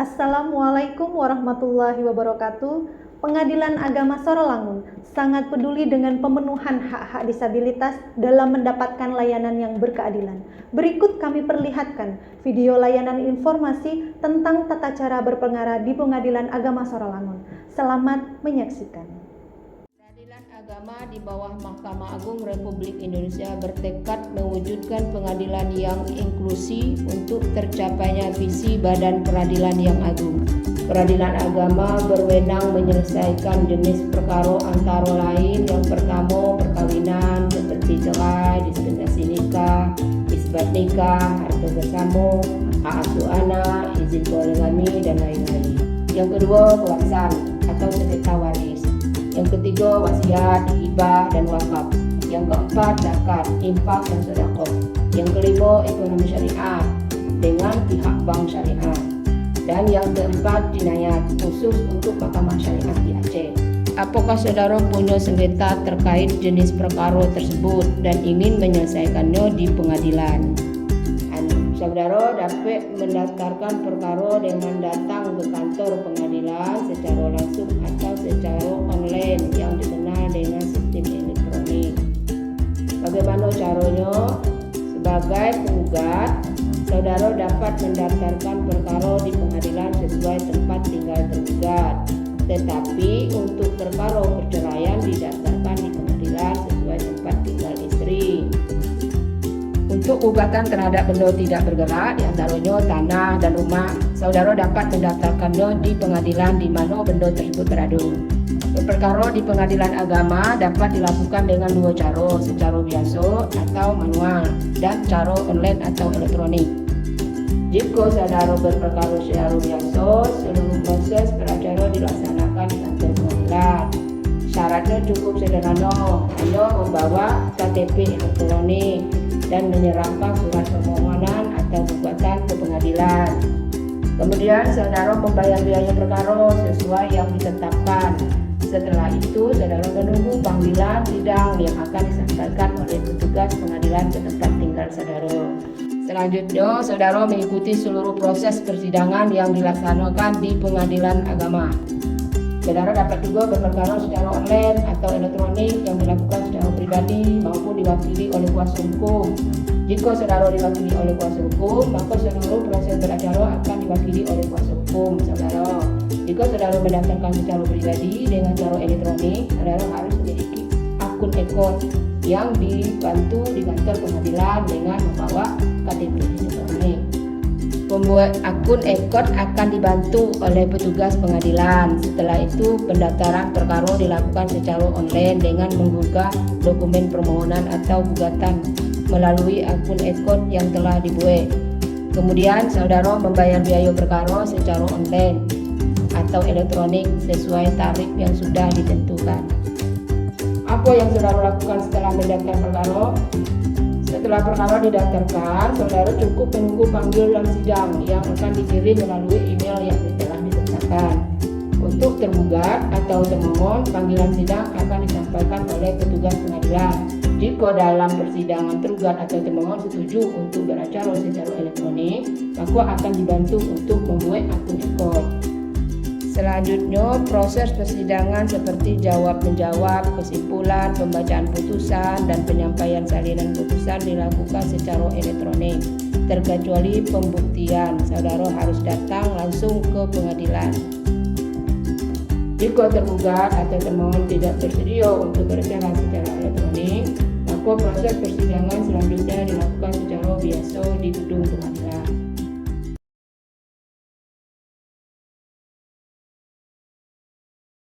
Assalamualaikum warahmatullahi wabarakatuh. Pengadilan Agama Sorolangun sangat peduli dengan pemenuhan hak-hak disabilitas dalam mendapatkan layanan yang berkeadilan. Berikut kami perlihatkan video layanan informasi tentang tata cara berpengarah di Pengadilan Agama Sorolangun. Selamat menyaksikan. Pengadilan Agama di bawah Mahkamah Agung Republik Indonesia bertekad mewujudkan pengadilan yang inklusif untuk tercapainya visi Badan Peradilan yang Agung. Peradilan agama berwenang menyelesaikan jenis perkara antara lain yang pertama perkawinan seperti cerai, dispensasi nikah, isbat nikah, harta bersama, hak asuh anak, izin poligami dan lain-lain. Yang kedua pewarisan atau sengketa waris. Yang ketiga wasiat, hibah dan wakaf. Yang keempat zakat, infak dan sedekah. Yang kelima ekonomi syariah dengan pihak bank syariah. Dan yang keempat jinayat khusus untuk Mahkamah Syariah di Aceh. Apakah saudara punya sengketa terkait jenis perkara tersebut dan ingin menyelesaikannya di pengadilan? Saudara dapat mendaftarkan perkara dengan datang ke kantor pengadilan secara langsung atau secara online yang dikenal dengan sistem elektronik. Bagaimana caranya? Sebagai penggugat, saudara dapat mendaftarkan perkara di pengadilan sesuai tempat tinggal tergugat. Tetapi untuk perkara perceraian didaftarkan di pengadilan sesuai tempat tinggal istri. Untuk gugatan terhadap benda tidak bergerak, diantaranya tanah dan rumah, saudara dapat mendaftarkannya di pengadilan di mana benda tersebut berada. Perkara di pengadilan agama dapat dilakukan dengan dua cara, secara biasa atau manual, dan cara online atau elektronik. Jika saudara berperkara secara biasa, seluruh proses peracara dilaksanakan di kantor pengadilan. Syaratnya cukup sederhana, hanya membawa KTP elektronik dan menyerahkan surat permohonan atau gugatan ke pengadilan. Kemudian saudara membayar biaya perkara sesuai yang ditetapkan. Setelah itu saudara menunggu panggilan sidang yang akan disampaikan oleh petugas pengadilan ke tempat tinggal saudara. Selanjutnya saudara mengikuti seluruh proses persidangan yang dilaksanakan di pengadilan agama. Saudara dapat juga berperkara secara online atau elektronik yang dilakukan secara pribadi maupun diwakili oleh kuasa hukum. Jika saudara diwakili oleh kuasa hukum, maka seluruh proses beracara akan diwakili oleh kuasa hukum saudara. Jika saudara mendaftarkan secara pribadi dengan cara elektronik, saudara harus memiliki akun ekor yang dibantu di kantor pengadilan dengan membawa KTP elektronik. Pembuat akun ekor akan dibantu oleh petugas pengadilan. Setelah itu, pendaftaran perkara dilakukan secara online dengan menggugah dokumen permohonan atau gugatan melalui akun ekor yang telah dibuat. Kemudian, saudara membayar biaya perkara secara online atau elektronik sesuai tarif yang sudah ditentukan. Apa yang saudara lakukan setelah mendaftar perkara? Setelah perkara didaftarkan, saudara cukup menunggu panggilan sidang yang akan dikirim melalui email yang telah ditetapkan. Untuk tergugat atau termohon, panggilan sidang akan disampaikan oleh petugas pengadilan. Jika dalam persidangan tergugat atau termohon setuju untuk beracara secara elektronik, maka akan dibantu untuk membuat akun ekor. Selanjutnya, proses persidangan seperti jawab-menjawab, kesimpulan, pembacaan putusan, dan penyampaian salinan putusan dilakukan secara elektronik. Terkecuali pembuktian, saudara harus datang langsung ke pengadilan. Jika tergugat atau termohon tidak bersedia untuk beracara secara elektronik, maka proses persidangan selanjutnya dilakukan secara biasa di gedung pengadilan.